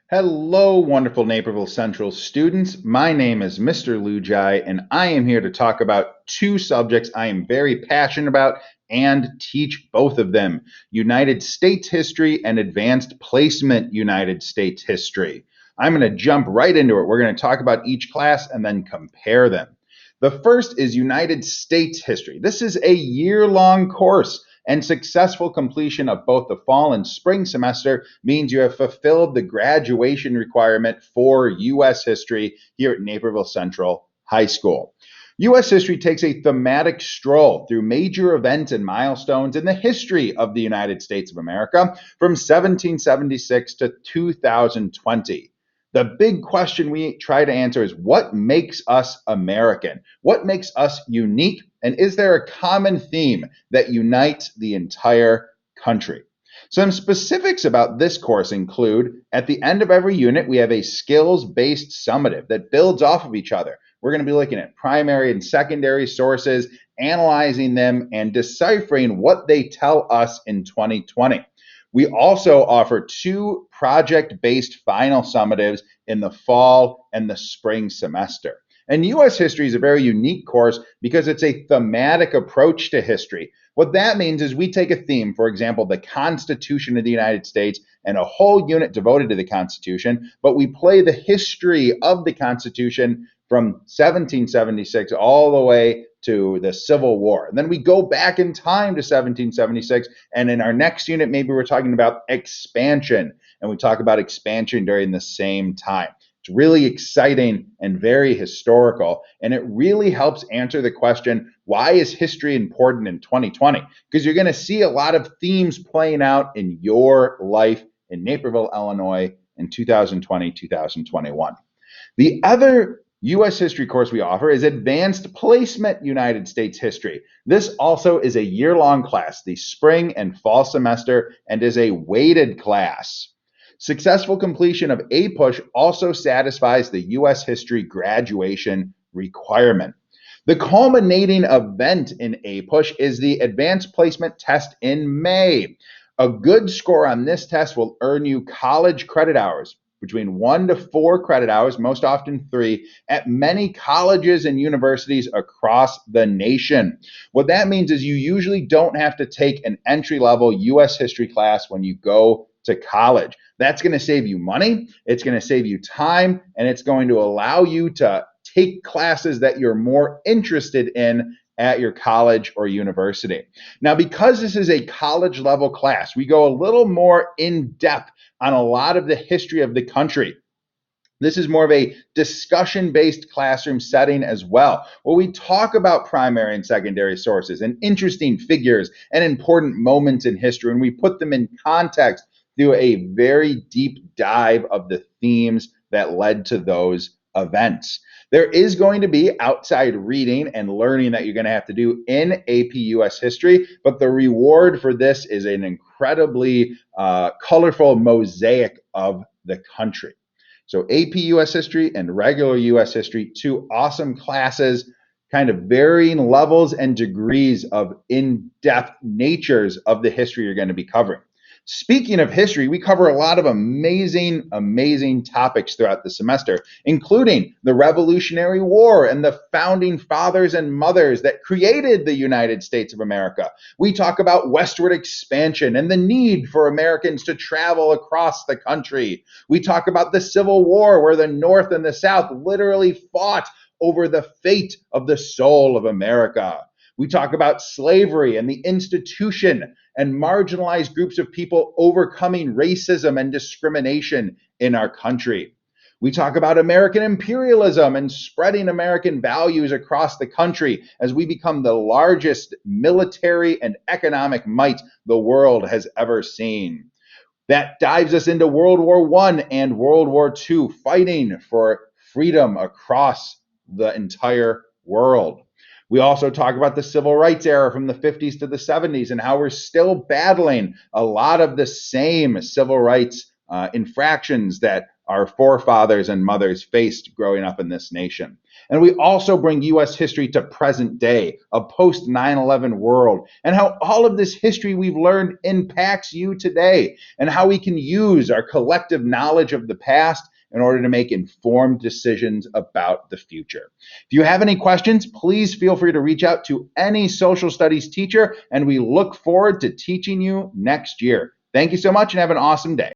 Hello, wonderful Naperville Central students. My name is Mr. Lujai, and I am here to talk about two subjects I am very passionate about and teach both of them: United States history and advanced placement United States history. I'm going to jump right into it. We're going to talk about each class and then compare them. The first is United States history. This is a year-long course, and successful completion of both the fall and spring semester means you have fulfilled the graduation requirement for U.S. history here at Naperville Central High School. U.S. history takes a thematic stroll through major events and milestones in the history of the United States of America from 1776 to 2020. The big question we try to answer is, what makes us American? What makes us unique? And is there a common theme that unites the entire country? Some specifics about this course include, at the end of every unit, we have a skills-based summative that builds off of each other. We're going to be looking at primary and secondary sources, analyzing them, and deciphering what they tell us in 2020. We also offer two project-based final summatives in the fall and the spring semester. And U.S. history is a very unique course because it's a thematic approach to history. What that means is we take a theme, for example, the Constitution of the United States, and a whole unit devoted to the Constitution, but we play the history of the Constitution from 1776 all the way to the Civil War. And then we go back in time to 1776, and in our next unit, maybe we're talking about expansion, and we talk about expansion during the same time. It's really exciting and very historical, and it really helps answer the question, why is history important in 2020? Because you're going to see a lot of themes playing out in your life in Naperville, Illinois in 2020, 2021. The other U.S. history course we offer is Advanced Placement United States History. This also is a year-long class, the spring and fall semester, and is a weighted class. Successful completion of APUSH also satisfies the U.S. history graduation requirement. The culminating event in APUSH is the Advanced Placement test in May. A good score on this test will earn you college credit hours, between 1 to 4 credit hours, most often 3, at many colleges and universities across the nation. What that means is you usually don't have to take an entry-level U.S. history class when you go to college. That's going to save you money, it's going to save you time, and it's going to allow you to take classes that you're more interested in at your college or university. Now, because this is a college level class, we go a little more in depth on a lot of the history of the country. This is more of a discussion-based classroom setting as well, where we talk about primary and secondary sources and interesting figures and important moments in history, and we put them in context through a very deep dive of the themes that led to those events. There is going to be outside reading and learning that you're going to have to do in AP US history, but the reward for this is an incredibly colorful mosaic of the country. So AP US history and regular US history, two awesome classes, kind of varying levels and degrees of in-depth natures of the history you're going to be covering. Speaking of history, we cover a lot of amazing topics throughout the semester, including the Revolutionary War and the founding fathers and mothers that created the United States of America. We talk about westward expansion and the need for Americans to travel across the country. We talk about the Civil War, where the North and the South literally fought over the fate of the soul of America. We talk about slavery and the institution and marginalized groups of people overcoming racism and discrimination in our country. We talk about American imperialism and spreading American values across the country as we become the largest military and economic might the world has ever seen. That dives us into World War I and World War II, fighting for freedom across the entire world. We also talk about the civil rights era from the 50s to the 70s and how we're still battling a lot of the same civil rights infractions that our forefathers and mothers faced growing up in this nation. And we also bring U.S. history to present day, a post 9/11 world, and how all of this history we've learned impacts you today, and how we can use our collective knowledge of the past in order to make informed decisions about the future. If you have any questions, please feel free to reach out to any social studies teacher, and we look forward to teaching you next year. Thank you so much and have an awesome day.